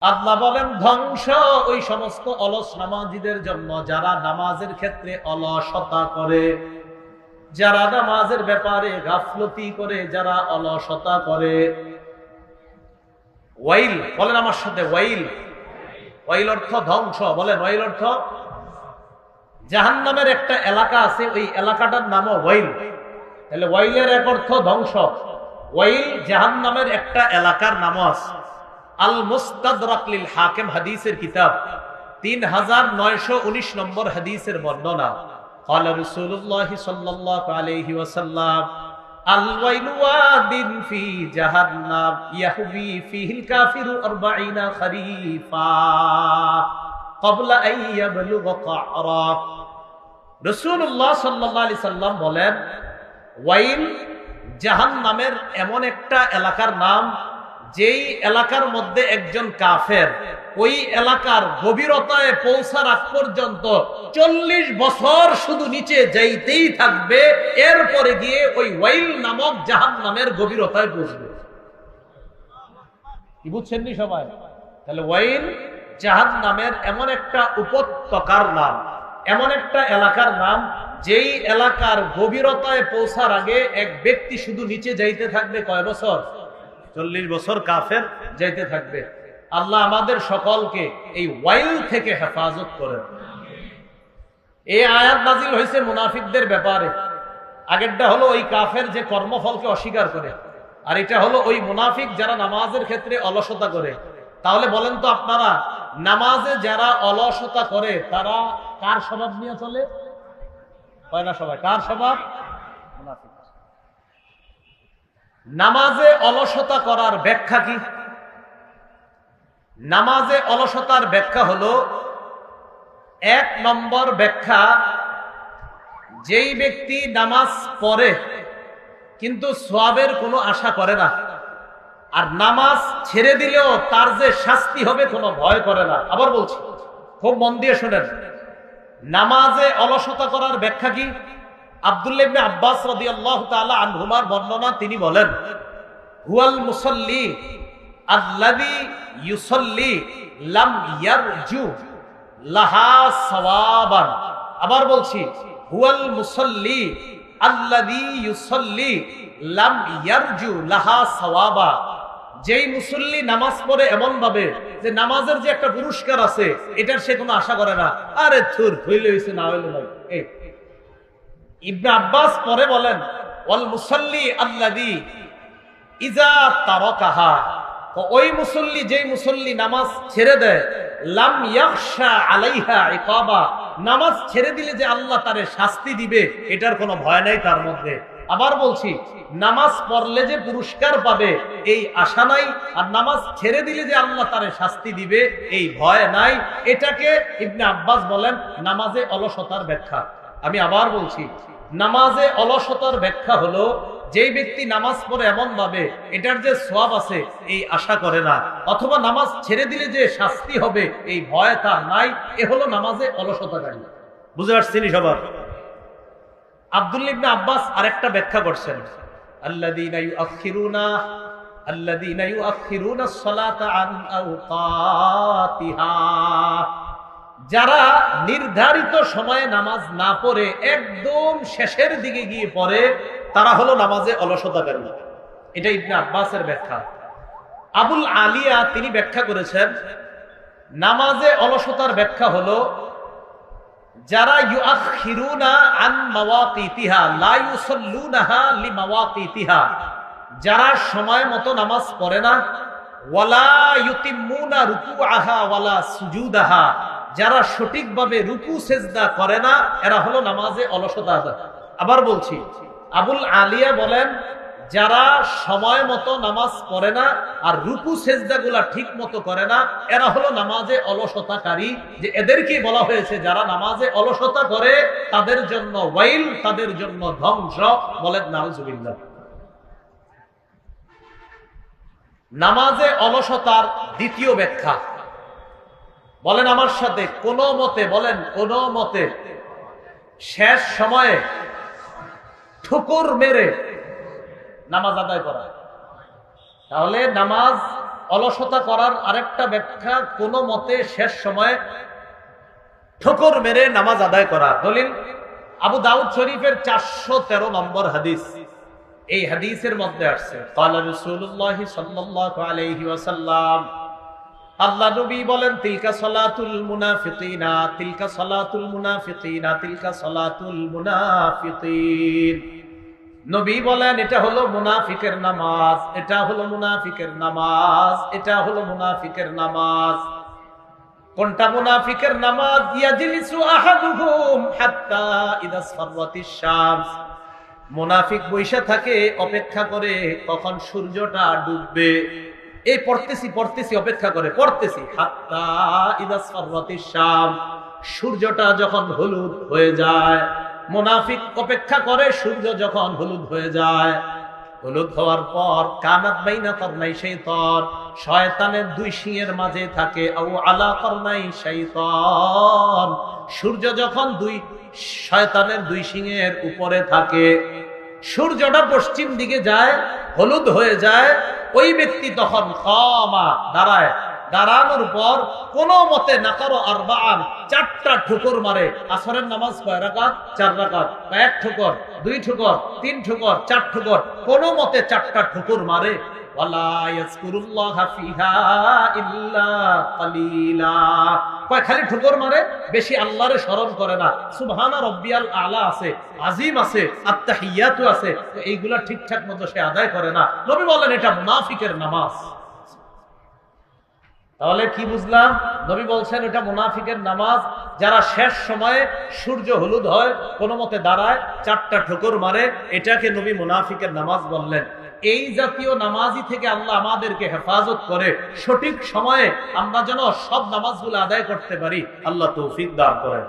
আল্লাহ বলেন ধ্বংস ওই সমস্ত অলস নামাজীদের জন্য যারা নামাজের ক্ষেত্রে অলসতা করে, যারা নামাজের ব্যাপারে গাফলতি করে, যারা অলসতা করে। ওয়াইল বলেন আমার সাথে, ওয়াইল। ওয়াইল অর্থ ধ্বংস। বলেন ওয়াইল অর্থ। জাহান্নামের একটা এলাকা আছে, ওই এলাকাটার নামও ওয়াইল। তাহলে ওয়াইলের এক অর্থ ধ্বংস। ওয়াইল জাহান্নামের একটা এলাকার নামও আছে। আল মুস্তাদরাক লিল হাকিম হাদিসের কিতাব 3919 নম্বর হাদিসের বর্ণনা। قال رسول الله صلى الله عليه وسلم الويل واد في جهنم يهوي فيه الكافر 40 خريفا قبل ان يبلغ قعرا। রাসূলুল্লাহ সাল্লাল্লাহু আলাইহি সাল্লাম বলেন, ওয়াইল জাহান্নামের এমন একটা এলাকার নাম, যেই এলাকার মধ্যে একজন কাফের ওই এলাকার গভীরতায় পৌঁছার আগ পর্যন্ত 40 বছর শুধু নিচে যাইতেই থাকবে, এরপরে গিয়ে ওই ওয়াইল নামক জাহান্নামের গভীরতায় পৌঁছবে। কি বুঝছেন নি সবাই? তাহলে ওয়াইল জাহান্নামের এমন একটা উপত্যকার নাম, এমন একটা এলাকার নাম, যেই এলাকার গভীরতায় পৌঁছার আগে এক ব্যক্তি শুধু নিচে যাইতে থাকবে কয় বছর? 40 বছর কাফের যাইতে থাকবে। আল্লাহ আমাদের সকলকে এই ওয়াইল থেকে হেফাজত করেন। এই আয়াত নাজিল হয়েছে মুনাফিকদের ব্যাপারে। আগেরটা হলো ওই কাফের যে কর্মফলকে অস্বীকার করে, আর এটা হলো ওই মুনাফিক যারা নামাজের ক্ষেত্রে অলসতা করে। তাহলে বলেন তো আপনারা, নামাজে যারা অলসতা করে তারা কার স্বভাব নিয়ে চলে? হয় না সবাই? কার স্বভাব? মুনাফিক। নামাজে অলসতা করার ব্যাখ্যা কি? নামাজে অলসতার ব্যাখ্যা হলো, 1 নম্বর ব্যাখ্যা, যেই ব্যক্তি নামাজ পড়ে কিন্তু সওয়াবের কোনো আশা করে না, আর নামাজ ছেড়ে দিলেও তার যে শাস্তি হবে কোনো ভয় করে না। আবার বলছি, খুব মন দিয়ে শোনেন, নামাজে অলসতা করার ব্যাখ্যা কি? আব্দুল্লাহ ইবনে আব্বাস রাদিয়াল্লাহু তাআলা আনহুমার বর্ণনা, তিনি বলেন, হুয়াল মুসাল্লি আল্লাযী ইউসাল্লি লাম ইয়ারজু লাহা সাওয়াবান। আবার বলছি, হুয়াল মুসাল্লি আল্লাযী ইউসাল্লি লাম ইয়ারজু লাহা সাওয়াবা। যেই মুসল্লি নামাজ পড়ে এমন ভাবে যে নামাজের যে একটা পুরস্কার আছে এটার সে কোনো আশা করে না। আরে থুর, হইলে হইছে, না হইলে নাই। ইবনে আব্বাস পরে বলেন, ওয়াল মুসাল্লি আল্লাযী ইজা তারাকাহা, ওই মুসল্লি যেই মুসল্লি নামাজ ছেড়ে দেয়, লাম ইয়াখশা আলাইহা ইকাবা, নামাজ ছেড়ে দিলে যে আল্লাহ তারে শাস্তি দিবে এটার কোনো ভয় নাই তার মধ্যে। আবার বলছি, নামাজ পড়লে যে পুরস্কার পাবে এই আশা নাই, আর নামাজ ছেড়ে দিলে যে আল্লাহ তারে শাস্তি দিবে এই ভয় নাই। এটাকে ইবনে আব্বাস বলেন নামাজে অলসতার ব্যাখ্যা। আমি আবার বলছি, নামাজে অলসতার ব্যাখ্যা হলো, যেই ব্যক্তি নামাজ পড়ে এমন ভাবে এটার যে সওয়াব আছে এই আশা করে না, অথবা নামাজ ছেড়ে দিলে যে শাস্তি হবে এই ভয় তার নাই, এ হলো নামাজে অলসতাকারী। বুঝতে পারছেন সবার? আব্দুল্লাহ ইবনে আব্বাস আরেকটা ব্যাখ্যা করছেন, আল্লাযীনা ইউআখিরুনা আস-সালাতা আন আওকাতিহা, যারা নির্ধারিত সময়ে নামাজ না পড়ে একদম শেষের দিকে গিয়ে পড়ে, তারা হলো নামাজে অলসতাকারী। এটা ইবনে আব্বাসের ব্যাখ্যা। আবুল আলিয়া তিনি ব্যাখ্যা করেছেন, নামাজে অলসতার ব্যাখ্যা হলো, যারা ইউআখিরুনা আন মাওয়াকিতিহা লা ইউসাল্লুনাহা লিমাওয়াকিতিহা, যারা সময় মতো নামাজ পড়ে না, ওয়ালা ইউতিম্মুনা রুকুআহা ওয়ালা সুজুদাহা, যারা সঠিকভাবে রুকু সেজদা করে না, এরা হলো নামাজে অলসতা। আবার বলছি, আবুল আলিয়া বলেন, যারা সময় মতো নামাজ পড়ে না আর রুকু সেজদাগুলা ঠিক মতো করে না, এরা হলো নামাজে অলসতাকারী। যে এদেরকে বলা হয়েছে যারা নামাজে অলসতা করে তাদের জন্য ওয়াইল, তাদের জন্য ধ্বংস। বলেন নাউজুবিল্লাহ। নামাজে অলসতার দ্বিতীয় ব্যাখ্যা, বলেন আমার সাথে, কোন মতে, বলেন কোন মতে শেষ সময়ে ঠুকুর মেরে নামাজ আদায় করা। তাহলে নামাজ অলসতা করার আরেকটা ব্যাখ্যা, কোনো মতে শেষ সময়ে ঠোকর মেরে নামাজ আদায় করা। দলিল আবু দাউদ শরীফের 413 নম্বর হাদিস। এই হাদিসের মধ্যে আসছে ক্বালা রাসূলুল্লাহ সাল্লাল্লাহু আলাইহি ওয়াসাল্লাম, আল্লাহ নবী বলেন, তিলকা সালাতুল মুনাফিকিনা, তিলকা সালাতুল মুনাফিকিনা, তিলকা সালাতুল মুনাফিকিন। নবী বলেন, এটা হলো মুনাফিকের নামাজ, এটা হলো মুনাফিকের নামাজ, এটা হলো মুনাফিকের নামাজ। কোনটা মুনাফিকের নামাজ? ইয়াজলিসু আহাদুহুম হাত্তা ইযা সাররাতিশ শামস, মুনাফিক বৈশা থাকে, অপেক্ষা করে কখন সূর্যটা ডুববে। এই পড়তেছি অপেক্ষা করে পড়তেছি, হাত্তা ইযা সাররাতিশ শামস, সূর্যটা যখন হলুদ হয়ে যায়। মুনাফিক অপেক্ষা করে সূর্য যখন হলুদ হয়ে যায়। হলুদ হওয়ার পর কানাত বাইনা করনাই শাইতান, শয়তানের দুই শিংয়ের মাঝে থাকে, আও আলা করনাই শাইতান, সূর্য যখন শয়তানের দুই শিংয়ের উপরে থাকে, সূর্যটা পশ্চিম দিকে যায়, হলুদ হয়ে যায়, ওই ব্যক্তি তখন খামা দাঁড়ায়, দাঁড়ানোর পর কোন মতে নাকারো আরবাআন, 4টা ঠোকর মারে। আসরের নামাজ কয় রাকাত? 4 রাকাত। এক ঠোকর, 2 ঠোকর, 3 ঠোকর, 4 ঠোকর, কোন মতে 4টা ঠোকর মারে। ওয়ালা ইয়াজকুরুল্লাহা ফিহা ইল্লা কালিলা, কয় খালি ঠোকর মারে, বেশি আল্লাহরে স্মরণ করে না। সুবহানা রাব্বিয়াল আলা আছে, আজিম আছে, আত্তাহিয়াতু আছে, তো এইগুলা ঠিকঠাক মতো সে আদায় করে না। নবী বলেন এটা মুনাফিকের নামাজ। তাহলে কি বুঝলাম? নবী বলছেন এটা মুনাফিকের নামাজ। যারা শেষ সময়ে সূর্য হলুদ হয় কোনো মতে দাঁড়ায়, 4টা ঠোকর মারে, এটাকে নবী মুনাফিকের নামাজ বললেন। এই জাতীয় নামাজি থেকে আল্লাহ আমাদেরকে হেফাজত করে, সঠিক সময়ে আমরা যেন সব নামাজগুলো আদায় করতে পারি, আল্লাহ তৌফিক দান করেন।